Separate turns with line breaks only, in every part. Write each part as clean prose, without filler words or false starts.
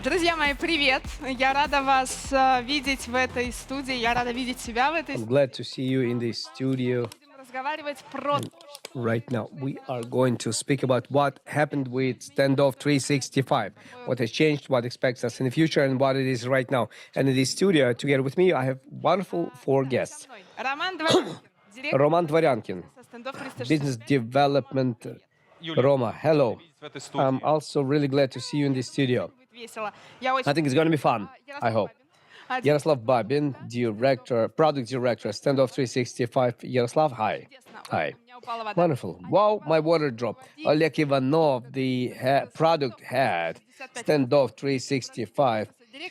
Друзья мои, привет! Я рада вас видеть в этой студии, я рада видеть себя в этой
I'm
студии.
glad to see you in this studio.
Будем разговаривать про
And right now, we are going to speak about what happened with Standoff 365, what has changed, what expects us in the future, and what it is right now. And in this studio, together with me, I have wonderful four guests.
Роман Дворянкин, директор
Roman Dvoryankin,
бизнеса Standoff
business
365.
development.
Юлия,
Roma, hello.
видеть в этой
I'm
студии.
also really glad to see you in this studio.
Будет весело. Я очень...
I think it's going to be fun, I
Ярослав
hope.
Бабин,
Yaroslav Babin, director, product director, Standoff 365. Yaroslav, hi.
чудесно. Ой,
Hi.
у меня упала вода.
Wonderful. Wow, my water dropped. Oleg Ivanov, the product head, Standoff 365.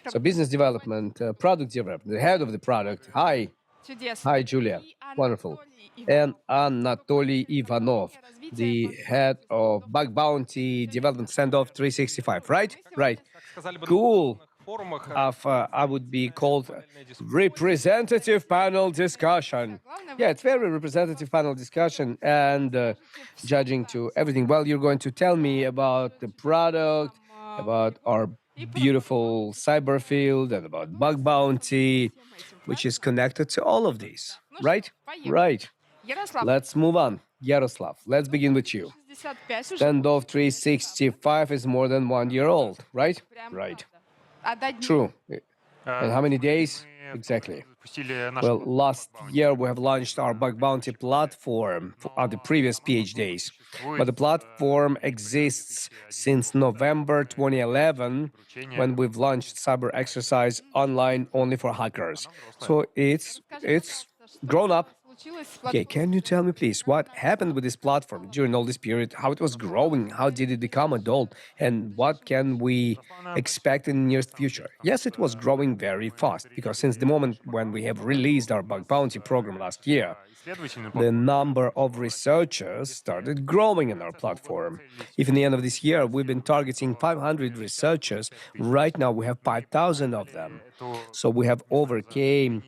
So business development, product development, the head of the product. Hi.
Чудесно.
Hi, Julia.
И
Wonderful.
Анатолий
And
Иванов,
Anatoly Ivanov,
развитие
the head of Bug Bounty Development Standoff 365. Right? Right.
Как сказали бы на
Cool.
форумах,
I would be called representative panel discussion. Yeah, it's very representative panel discussion and judging to everything. Well, you're going to tell me about the product, about our beautiful cyber field, and about bug bounty, which is connected to all of these. Right? Right.
Ярослав,
Let's move on. Yaroslav, let's begin with you.
65 уже.
Standoff 365 is more than 1 year old, right?
Прям
Right.
правда. Отдать
True. And how many days? Exactly. Well, last year we have launched our bug bounty platform at the previous PH days. But the platform exists since November 2011 when we've launched cyber exercise online only for hackers. So it's grown up.
случилось.
Okay, can you tell me please what happened with this platform during all this period? How it was growing? How did it become adult? And what can we expect in the near future? Yes, it was growing very fast because since the moment when we have released our bug bounty program last year, the number of researchers started growing in our platform. If in the end of this year we've been targeting 500 researchers, right now we have 5,000 of them. So we have overcame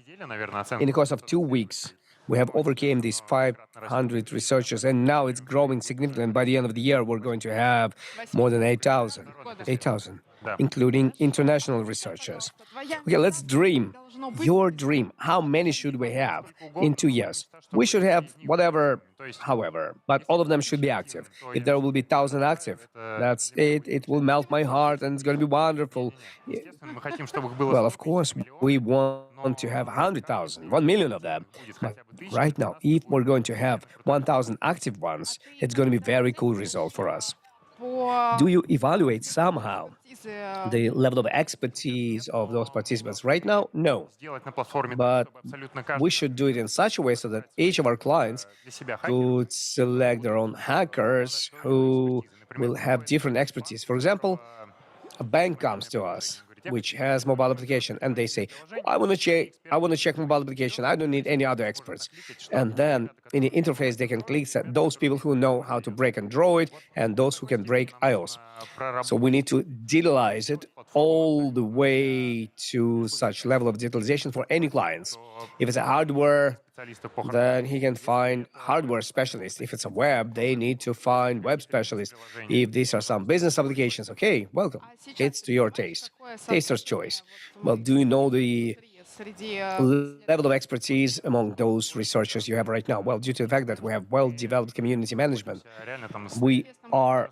in the course of 2 weeks. We have overcame these 500 researchers, and now it's growing significantly. And by the end of the year, we're going to have more than 8,000, including international researchers. Okay, let's dream. Your dream. How many should we have in 2 years? We should have whatever, however, but all of them should be active. If there will be 1,000 active, that's it. It will melt my heart, and it's going to be wonderful. Well, of course, we want to have 100,000, 1 million of them. But right now, if we're going to have 1,000 active ones, it's going to be a very cool result for us.
По
Do you evaluate somehow
экспертизе,
the level of expertise of those participants? Right now, no. But we should do it in such a way so that each of our clients could select their own hackers who will have different expertise. For example, a bank comes to us which has mobile application and they say, I want to check mobile application, I don't need any other experts. And then in the interface they can click those people who know how to break Android and those who can break iOS. So we need to digitalize it all the way to such level of digitalization for any clients. If it's a hardware, then he can find hardware specialists. If it's a web, they need to find web specialists. If these are some business applications, okay, welcome. It's to your taste. Taster's choice. Well, do you know the
среди
level of expertise among those researchers you have right now? Well, due to the fact that we have well-developed community management, we are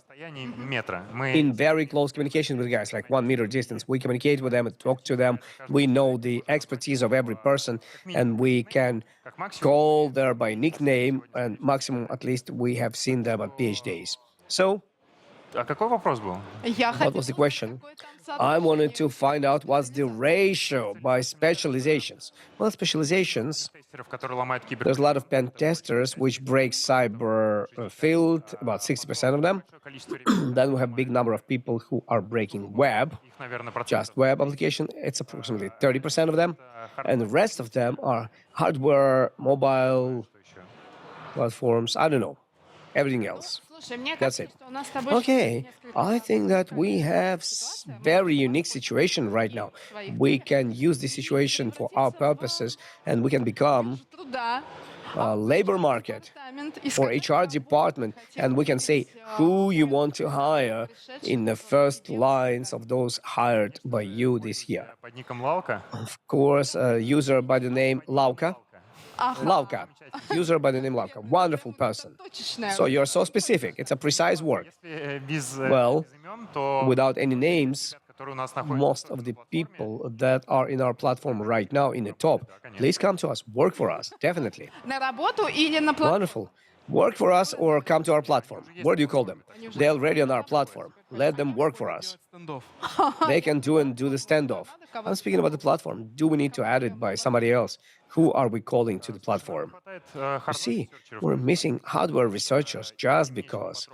in very close communication with guys, like 1 meter distance. We communicate with them and talk to them. We know the expertise of every person, and we can call there by nickname, and maximum, at least, we have seen them at PhD days. So,
А какой вопрос был?
Я
what was the
хотела
question?
какой там
I wanted
соотношение
to find out what's the ratio by specializations. Well, specializations,
Тестеров, которые ломают
there's a lot of pen testers which break cyber field, about 60% of them. Then we have big number of people who are breaking web,
Их, наверное,
just web application. It's approximately 30% of them. And the rest of them are hardware, mobile platforms, I don't know, everything else.
Слушай, мне
That's
кажется,
it.
что у нас с тобой
Okay,
несколько
I think that we have very unique situation right now. We can use this situation for our purposes, and we can become
труда.
labor market or HR department, and we can say who you want to hire in the first lines of those hired by you this year.
Под ником Лаука.
Of course, a user by the name Lauka. Lauka. User by the name Lauka. Wonderful person. So you're so specific. It's a precise word.
Если без
Well,
без имен, то
without any names,
которые у нас находятся
most of the people that are in our platform right now in the top, please come to us, work for us, definitely.
на работу или на платформу.
Wonderful. Work for us or come to our platform. What do you call them? They're already on our platform. Let them work for us. They can do the standoff. I'm speaking about the platform. Do we need to add it by somebody else? Who are we calling to the platform? You see, we're missing hardware researchers just because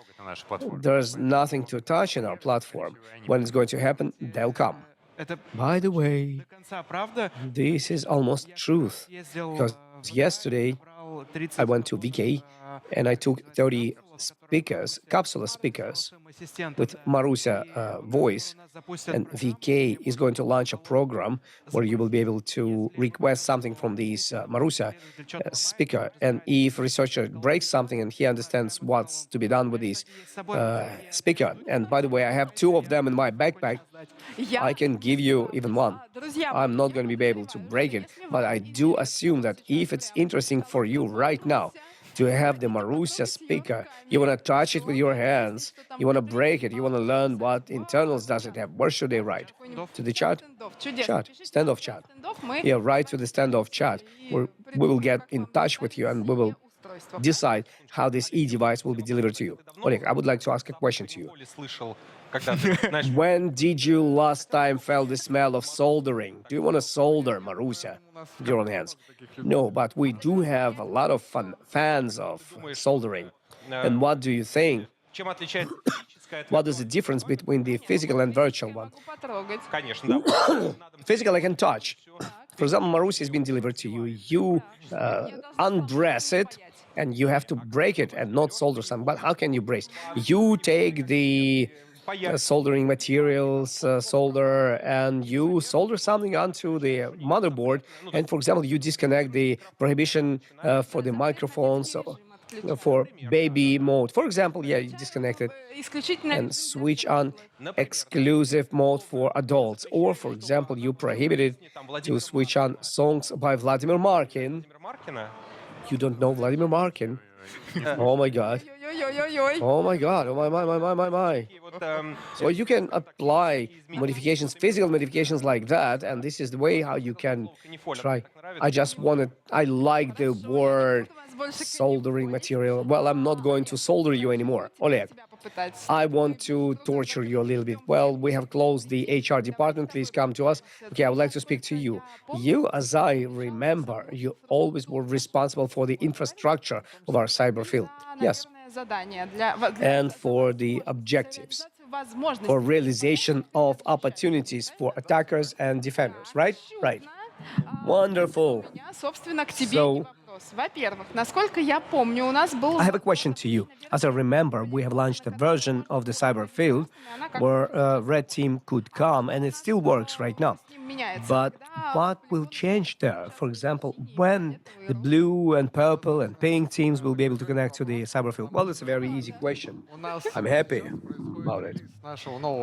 there's nothing to touch in our platform. When it's going to happen, they'll come. By the way, this is almost truth. Because yesterday, I went to VK and I took 30 speakers, capsule speakers with Marusia voice. And VK is going to launch a program where you will be able to request something from this Marusia speaker. And if researcher breaks something and he understands what's to be done with this speaker, and by the way, I have 2 of them in my backpack, I can give you even one. I'm not going to be able to break it, but I do assume that if it's interesting for you right now to have the Marusia speaker, you want to touch it with your hands, you want to break it, you want to learn what internals does it have, where should they write? To the chat? Chat, standoff chat. Yeah, write to the standoff chat. We will get in touch with you and we will decide how this e-device will be delivered to you. Oleg, I would like to ask a question to you. When did you last time felt the smell of soldering? Do you want to solder, Marusia, with your own hands? No, but we do have a lot of fans of soldering. And what do you think? What is the difference between the physical and virtual one? Physical I can touch. For example, Marusia has been delivered to you. You undress it, and you have to break it and not solder something. But how can you brace? You take the soldering materials, solder, and you solder something onto the motherboard. And for example, you disconnect the prohibition for the microphones for baby mode. For example, yeah, you disconnect it and switch on exclusive mode for adults. Or, for example, you prohibit it to switch on songs by Vladimir Markin. You don't know Vladimir Markin? Oh my God. Oh my God. Oh my. So you can apply modifications, physical modifications like that, and this is the way how you can try. I like the word soldering material. Well, I'm not going to solder you anymore. Oleg, I want to torture you a little bit. Well, we have closed the HR department. Please come to us. Okay, I would like to speak to you. You, as I remember, you always were responsible for the infrastructure of our cyber field. Yes. And for the objectives, for realization of opportunities for attackers and defenders, right? Right. Wonderful. So, I have a question to you. As I remember, we have launched a version of the cyber field where red team could come, and it still works right now. But what will change there? For example, when the blue and purple and pink teams will be able to connect to the cyber field? Well, it's a very easy question. I'm happy about it.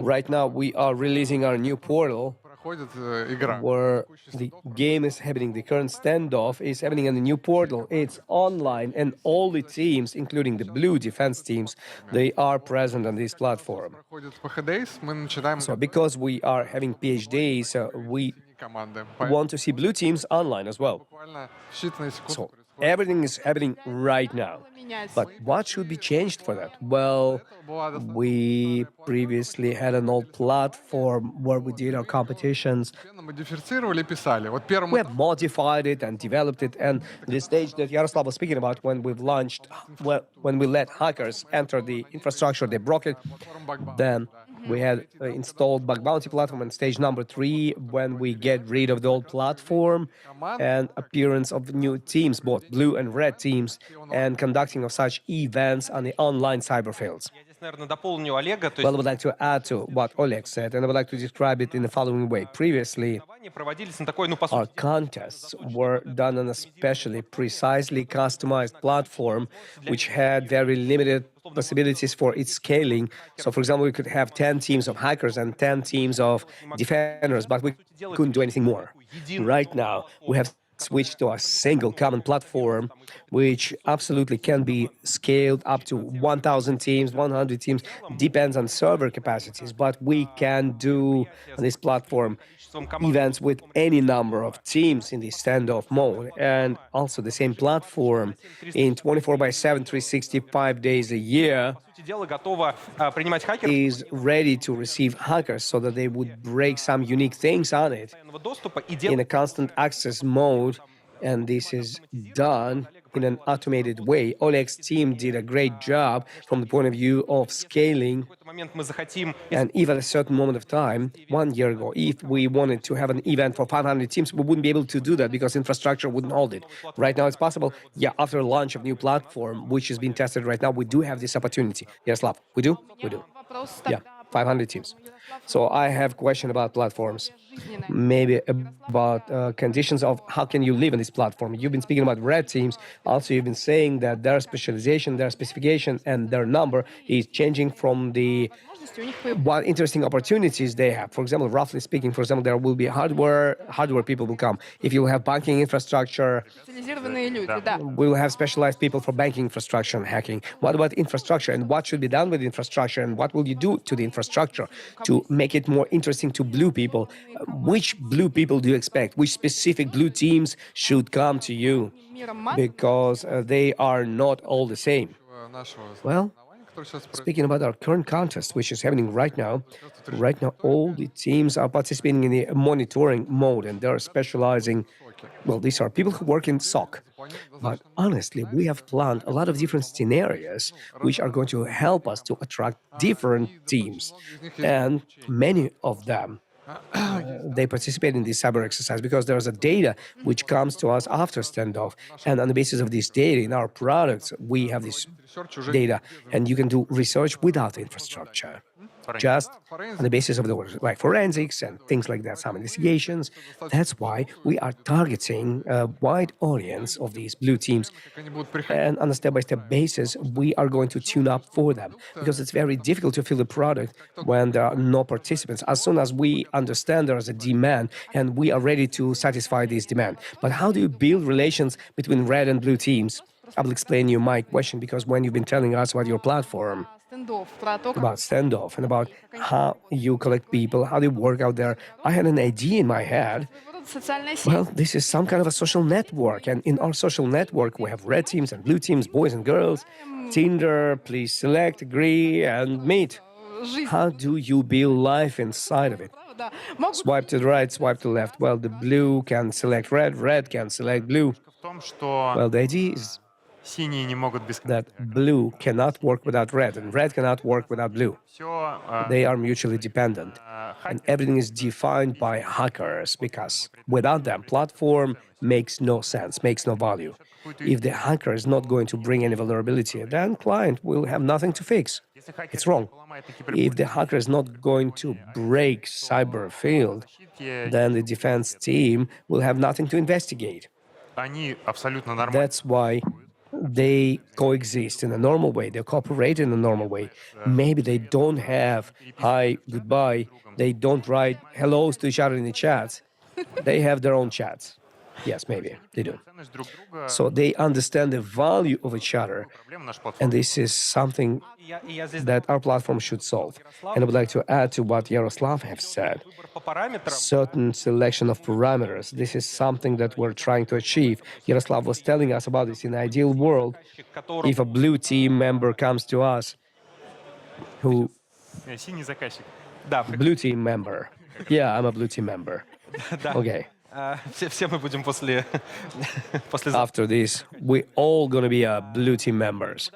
Right now, we are releasing our new portal where the game is happening. The current standoff is happening in the new portal. It's online, and all the teams, including the blue defense teams, they are present on this platform. So because we are having PhDs, we want to see blue teams online as well. So everything is happening right now. But what should be changed for that? Well, we previously had an old platform where we did our competitions. We have modified it and developed it, and the stage that Yaroslav was speaking about when we've launched, when we let hackers enter the infrastructure, they broke it, then we had installed bug bounty platform in stage number 3 when we get rid of the old platform and appearance of new teams, both blue and red teams, and conducting of such events on the online cyber fields.
наверное, дополню Олега. То
Well,
есть
I would like to add to what Oleg said, and I would like to describe it in the following way. Previously,
соревнования проводились на такой, ну, по
our
сути,
contests were done on a specially, precisely customized platform, which had very limited possibilities for its scaling. So, for example, we could have 10 teams of hackers and 10 teams of defenders, but we couldn't do anything more. Right now, we have switched to a single common platform, which absolutely can be scaled up to 1,000 teams, 100 teams, depends on server capacities, but we can do on this platform events with any number of teams in the standoff mode, and also the same platform in 24 by 7, 365 days a year
по сути дела, готова принимать хакеров
is ready to receive hackers so that they would break some unique things on it
постоянного доступа и
in
делать
a constant access mode, and this is done in an automated way. Oleg's team did a great job from the point of view of scaling.
в какой-то момент мы захотим
And if at a certain moment of time, 1 year ago, if we wanted to have an event for 500 teams, we wouldn't be able to do that because infrastructure wouldn't hold it. Right now, it's possible. Yeah, after launch of new platform, which is being tested right now, we do have this opportunity. Yaroslav, we do? We do.
Вопрос
Yeah,
тогда
500 teams. So I have question about platforms, maybe about conditions of how can you live in this platform. You've been speaking about red teams. Also, you've been saying that their specialization, their specification, and their number is changing from the
возможности у них появляются
what interesting opportunities they have. For example, roughly speaking, for example, there will be hardware people will come. If you have banking infrastructure,
специализированные люди, да.
we will have specialized people for banking infrastructure and hacking. What about infrastructure, and what should be done with infrastructure, and what will you do to the infrastructure to make it more interesting to blue people? Which blue people do you expect? Which specific blue teams should come to you?
Миром мат.
Because they are not all the same. Well, speaking about our current contest, which is happening right now, all the teams are participating in the monitoring mode, and they're specializing. Well, these are people who work in SOC. But honestly, we have planned a lot of different scenarios which are going to help us to attract different teams. And many of them they participate in this cyber exercise because there's a data which comes to us after standoff, and on the basis of this data in our products we have this data, and you can do research without infrastructure, just on the basis of the like forensics and things like that, some investigations. That's why we are targeting a wide audience of these blue teams, and on a step-by-step basis we are going to tune up for them, because it's very difficult to fill a product when there are no participants. As soon as we understand there is a demand and we are ready to satisfy this demand. But how do you build relations between red and blue teams? I will explain you my question, because when you've been telling us about your platform,
Стендов, про то, как
about standoff and about how you collect people, how they work out there, I had an idea in my head.
своего рода социальная сеть.
Well, this is some kind of a social network, and in our social network we have red teams and blue teams, boys and girls. Tinder, please select, agree, and meet.
Жизнь,
How do you build life inside of it?
правда. Могут
Swipe to the right, swipe to the left. Well, the blue can select red, red can select blue.
В том, что
Well, the idea is
синие не могут без
that blue cannot work without red, and red cannot work without blue.
все.
They are mutually dependent, and everything is defined by hackers, because without them, platform makes no sense, makes no value. If the hacker is not going to bring any vulnerability, then client will have nothing to fix. It's wrong. If the hacker is not going to break cyber field, then the defense team will have nothing to investigate.
Они абсолютно нормально.
That's why they coexist in a normal way, they cooperate in a normal way. Maybe they don't have hi, goodbye, they don't write hellos to each other in the chats. They have their own chats. Yes, maybe they do.
Ценность друг друга.
So they understand the value of each other,
Проблема наша платформа.
and this is something
я здесь
that our platform should solve. And I would like to add to what Yaroslav has said.
выбор по параметрам.
Certain selection of parameters. This is something that we're trying to achieve. Yaroslav was telling us about this. In an ideal world,
Который
if a blue team member comes to us, who
Синий заказчик.
да,
blue team member, yeah, I'm a blue team member. Okay.
все мы будем после завтра.
After this, we all gonna be blue team members.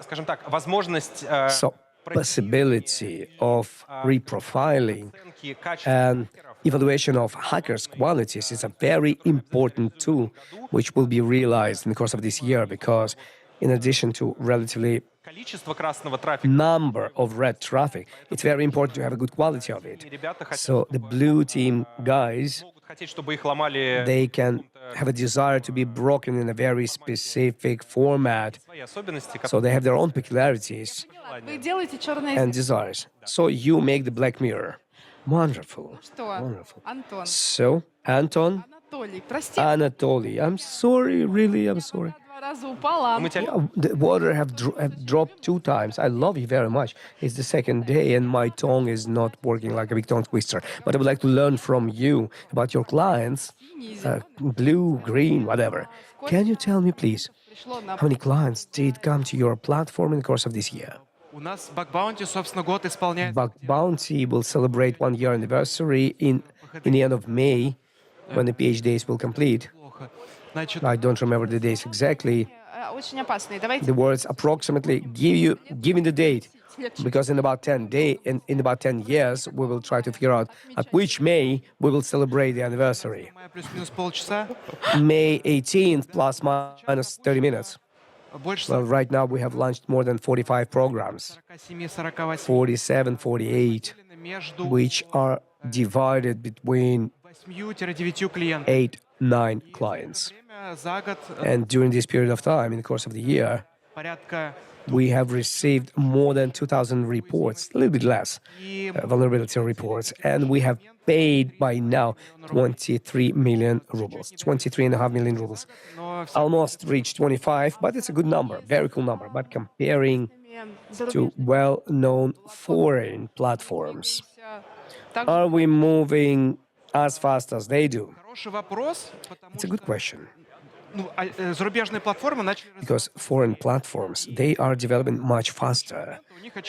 Скажем так, возможность
So possibility of reprofiling
оценки качества
and evaluation of hackers' qualities is a very important tool which will be realized in the course of this year, because in addition to relatively
количество красного трафика.
number of red traffic, it's very important to have a good quality of it.
Ребята хотят,
So the blue team guys,
могут хотеть, чтобы их ломали
they can have a desire to be broken in a very specific format.
свои особенности,
So they have their own peculiarities
Вы делаете черное
and desires. So you make the Black Mirror. Wonderful.
что?
Wonderful.
Антон.
So, Anton,
Анатолий, прости,
Anatoly, I'm sorry, really, I'm sorry.
два раза упала.
Мы тебя
Yeah, the water have dropped 2 times. I love you very much. It's the second day and my tongue is not working like a big tongue twister. But I would like to learn from you about your clients, blue, green, whatever. Can you tell me, please,
Пришло на
how many clients did come to your platform in the course of this year?
У нас Bug Bounty, собственно, год исполняет.
Bug Bounty will celebrate 1-year anniversary in the end of May, when the PH days will complete.
Плохо. Значит,
I don't remember the days exactly.
очень опасные. Давайте
The words approximately give me the date, because in about 10 years we will try to figure out at which May we will celebrate the anniversary.
мая плюс-минус полчаса.
May 18th plus minus 30 minutes.
Больше
Well, right now we have launched more than 45 programs,
47-48
47, 48,
между
which are divided between
8-9 клиентов.
8-9 clients.
Время за год
And during this period of time, in the course of the year,
порядка
we have received more than 2,000 reports, a little bit less, vulnerability reports, and we have paid by now 23 million rubles, 23.5 million rubles.
но все
Almost reached 25, but it's a good number, very cool number. But comparing to well-known foreign platforms,
Так
are we moving as fast as they do?
хороший вопрос, потому
It's a good question.
ну, зарубежные платформы начали
Because foreign platforms, they are developing much faster.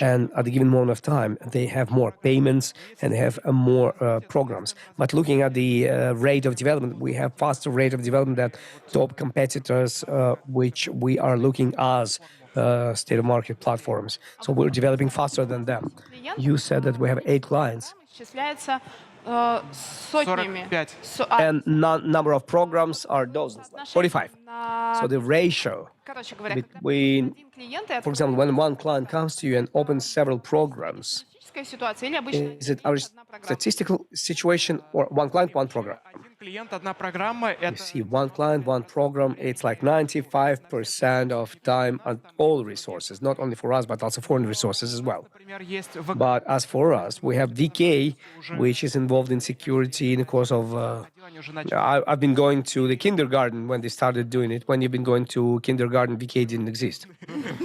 And at a given moment of time, they have more payments and they have more programs. But looking at the rate of development, we have faster rate of development than top competitors, which we are looking as state-of-market platforms. So we're developing faster than them. You said that we have 8 clients.
исчисляется сотнями.
45.
And number of programs are dozens, like 45. So the ratio
Короче говоря,
between,
один клиент и
for example, when one client comes to you and opens several programs,
критическая ситуация или обычно
is it our statistical situation or one client, one program?
Один клиент, одна программа,
You
это
see, one client, one program, it's like 95% of time and all resources, not only for us, but also foreign resources as well.
например, есть в
But as for us, we have VK, which is involved in security in the course of.
Они уже начали.
I've been going to the kindergarten when they started doing it. When you've been going to kindergarten, VK didn't exist.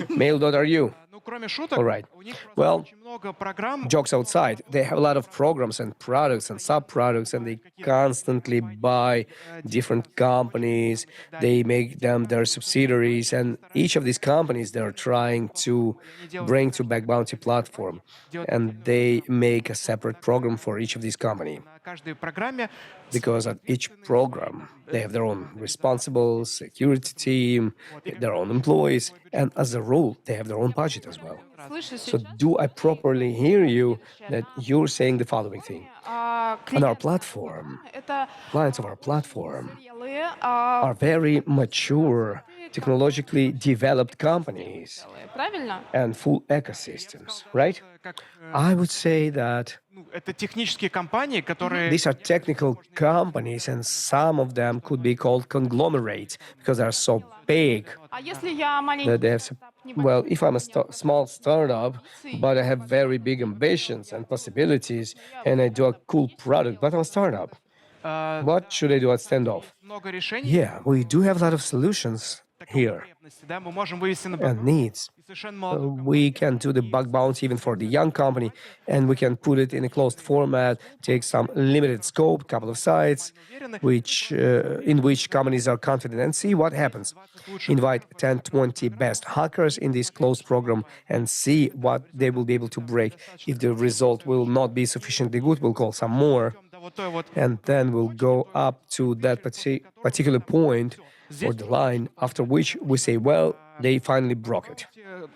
Mail.ru.
Ну, кроме шуток,
All right.
у них просто
Well,
очень много программ.
jokes outside, they have a lot of programs and products and sub-products, and they constantly buy different companies. They make them their subsidiaries, and each of these companies they're trying to bring to Back Bounty platform, and they make a separate program for each of these companies.
На каждой программе
Because at each program, they have their own responsible security team, their own employees, and as a rule, they have their own budget as well.
слышу
So
сейчас,
do I properly hear you that you're saying the following thing? On our
клиенты
platform,
это
clients of our platform
зрелые,
are very mature, technologically developed companies
правильно?
and full ecosystems, right?
как
I would say that
ну, это технические компании, которые
these are technical companies, and some of them could be called conglomerates because they are so big
А если я маленький
that they have. Well, if I'm a small startup, but I have very big ambitions and possibilities, and I do a cool product, but I'm a startup, what should I do at Standoff?
много решений,
Yeah, we do have a lot of solutions here
потребности, да, мы можем вывести на
and needs.
и совершенно молодую
We can do the bug bounty even for the young company, and we can put it in a closed format, take some limited scope, couple of sites, in which companies are confident, and see what happens. Invite 10, 20 best hackers in this closed program and see what they will be able to break. If the result will not be sufficiently good, we'll call some more,
да, вот той вот
and then we'll go up to that particular point or the line, after which we say, well, they finally broke it.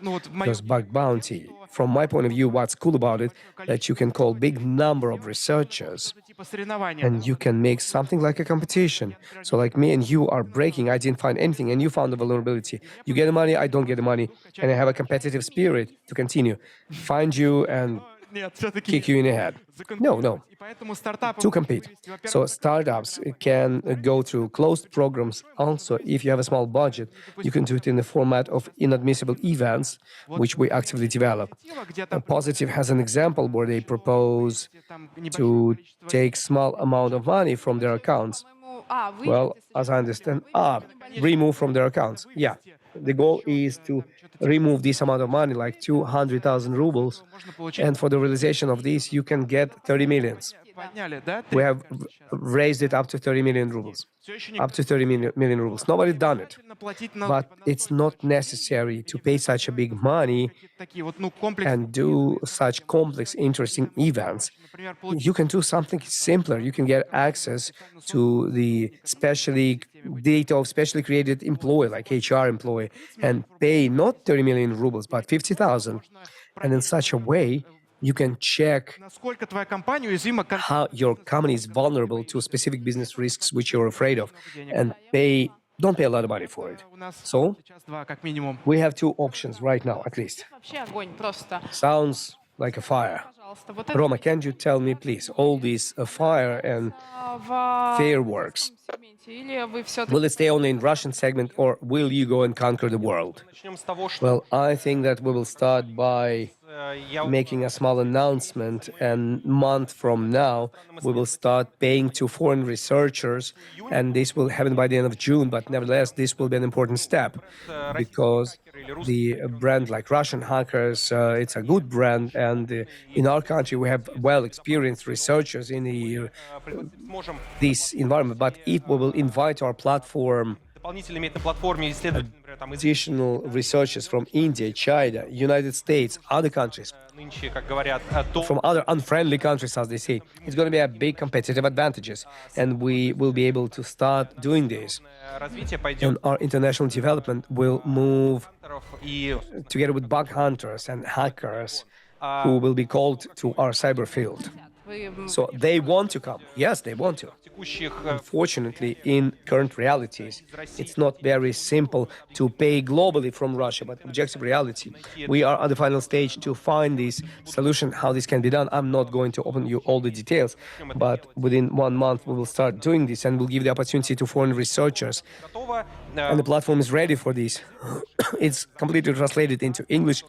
Ну вот в моем
Because bug bounty, from my point of view, what's cool about it, that you can call big number of researchers
типа соревнования.
and you can make something like a competition. So like me and you are breaking, I didn't find anything and you found the vulnerability. You get the money, I don't get the money, and I have a competitive spirit to continue. Find you and
Нет, все-таки
kick you in the head. No, no.
И поэтому стартапы
To
могут
compete.
вывести, во-первых,
So startups can go through closed programs. Also, if you have a small budget, you can do it in the format of inadmissible events, which we actively develop.
инициатива, где там
Positive has an example where they propose
там небольшое
to
количество
take small amount of money from their accounts. Well, as I understand, remove from their accounts. Yeah. The goal is to remove this amount of money, like 200,000 rubles.
можно получить.
And for the realization of this, you can get 30 millions.
Подняли, да?
We have raised it up to 30 million rubles.
Все еще не
Up to 30 million rubles. Nobody done it.
обязательно платить на
But it's not necessary to pay such a big money
какие-то такие вот, ну, комплексы.
and do such complex, interesting events.
Например, получить
You can do something simpler. You can get access to the specially data of specially created employee, like HR employee, and pay not 30 million rubles, but 50,000. And in such a way, you can check
насколько твоя компания уязвима к
how your company is vulnerable to specific business risks which you're afraid of, and don't pay a lot of money for it.
у нас
So
час-два как минимум.
we have two options right now, at least.
Вообще огонь просто.
Sounds like a fire.
Пожалуйста, вот это
Roma, can you tell me, please, all this fire and
в
fireworks?
сегменте, или вы все-таки
Will it stay only in Russian segment, or will you go and conquer the world?
Начнем с того, что
Well, I think that we will start by
я
making a small announcement, and month from now we will start paying to foreign researchers, and this will happen by the end of June. But nevertheless, this will be an important step because the brand like Russian hackers, it's a good brand, and in our country we have well-experienced researchers in
сможем
this environment. But if we will invite our platform
дополнительно иметь на платформе исследователей, например, там из
additional researchers from India, China, United States, other countries,
нынче, как говорят, то
from other unfriendly countries, as they say, it's going to be a big competitive advantages, and we will be able to start doing this.
развитие пойдет
And our international development will move
и
together with bug hunters and hackers who will be called to our cyber field.
вы
So they want to come. Yes, they want to.
текущих
Unfortunately, in current realities, it's not very simple to pay globally from Russia, but objective reality. We are at the final stage to find this solution, how this can be done. I'm not going to open you all the details, but within 1 month we will start doing this, and we'll give the opportunity to foreign researchers.
готово.
And the platform is ready for this. It's completely translated into English.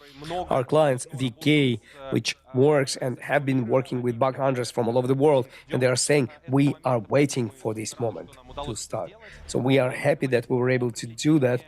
Our clients, VK, which works and have been working with bug hunters from all over the world, and they are saying, we are waiting for this moment to start. So we are happy that we were able to do that.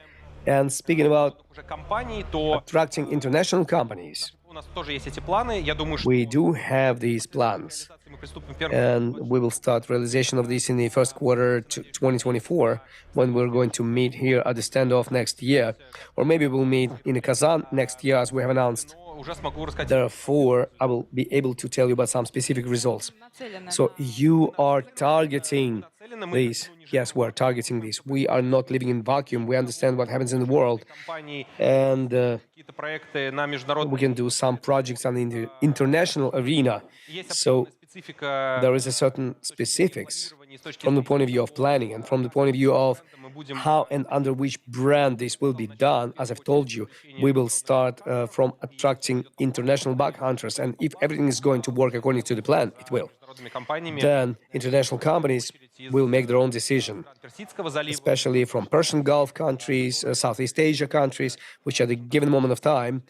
And speaking about
Уже компании, то
attracting international companies,
у нас тоже есть эти планы. Я думаю, что
we do have these plans.
мы приступим в первом
And we will start realization of this in the first quarter to 2024, when we're going to meet here at the Standoff next year. Or maybe we'll meet in Kazan next year, as we have announced.
уже смогу рассказать.
Therefore, I will be able to tell you about some specific results.
нацелены
So you are targeting this. Yes, we are targeting this. We are not living in vacuum. We understand what happens in the world.
Компании
And
какие-то проекты на международном.
we can do some projects on the international arena.
Есть
So
определенная специфика
there is a certain specifics
планирования с точки
from the point of view of planning and from the point of view of
мы будем
how and under which brand this will be done. As I've told you, we will start from attracting international bug hunters, and if everything is going to work according to the plan, it will.
международными компаниями
Then international companies will make their own decision,
Персидского залива.
especially from Persian Gulf countries, Southeast Asia countries, which at a given moment of time,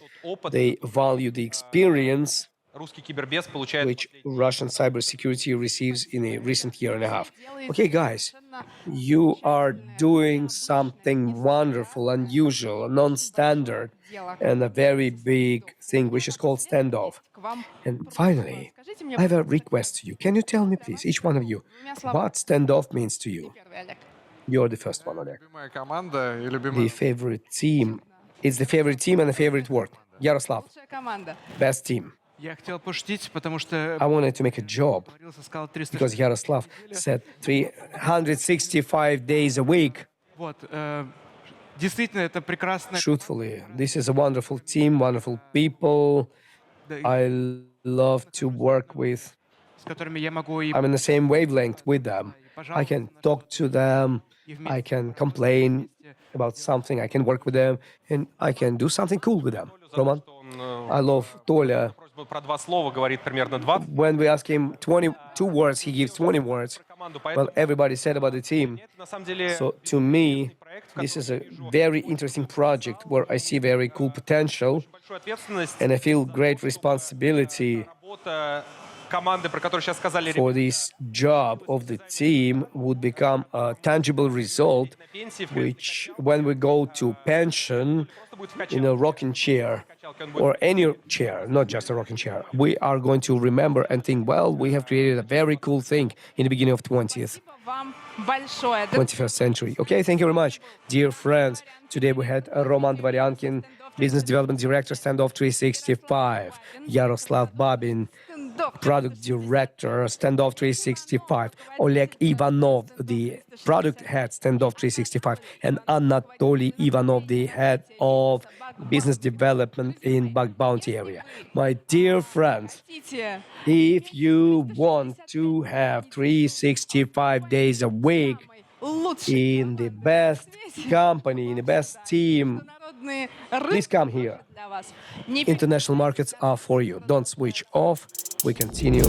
they value the experience
Русский кибербез получает
which Russian cybersecurity receives in a recent year and a half. Okay, guys, you are doing something wonderful, unusual, non-standard, and a very big thing which is called Standoff.
к вам.
And finally,
Скажите мне,
I have a request to you. Can you tell me, please, each one of you, what Standoff means to you?
первый, Олег.
You're the first one, Oleg.
Любимая команда и
The
любимый
favorite team. It's the favorite team and the favorite word. Yaroslav,
Лучшая команда.
best team.
Я хотел пошутить, потому что
I wanted to make a job
говорился, сказал 300.
because Yaroslav said 365 days a week.
Вот, Действительно, это прекрасная...
Truthfully, this is a wonderful team, wonderful people.
да,
I love to work with.
с которыми я могу и...
I'm in the same wavelength with them. I can talk to them. I can complain about something. I can work with them, and I can do something cool with them. Roman, I love Toля.
Просьба про 2 слова говорит примерно 20
When we ask him 22 words, he gives 20 words.
команду,
Well,
поэтому
everybody said about the team.
это на самом деле
So to me, this is a very interesting project where I see very cool potential,
большую ответственность.
and I feel great responsibility
Работа команды, про которую сейчас сказали,
for this job of the team would become a tangible result,
на пенсии,
which when we go to pension
просто будет в
in a rocking chair or any chair, not just a rocking chair, we are going to remember and think, well, we have created a very cool thing in the beginning of 20th.
Спасибо вам большое.
21st century. Okay, thank you very much. Dear friends, today we had Roman Dvoryankin, Business Development Director, Standoff 365, Yaroslav Babin,
Standoff.
Product Director, Standoff 365, Oleg Ivanov, the Product Head, Standoff 365, and Anatoly Ivanov, the Head of Business Development in Bug Bounty area. My dear friends,
Хотите
if you want to have 365 days a week
лучший
in the best company, in the best team,
международные
please
рынки
come here.
для вас? Не
International markets are for you. Don't switch off. We continue.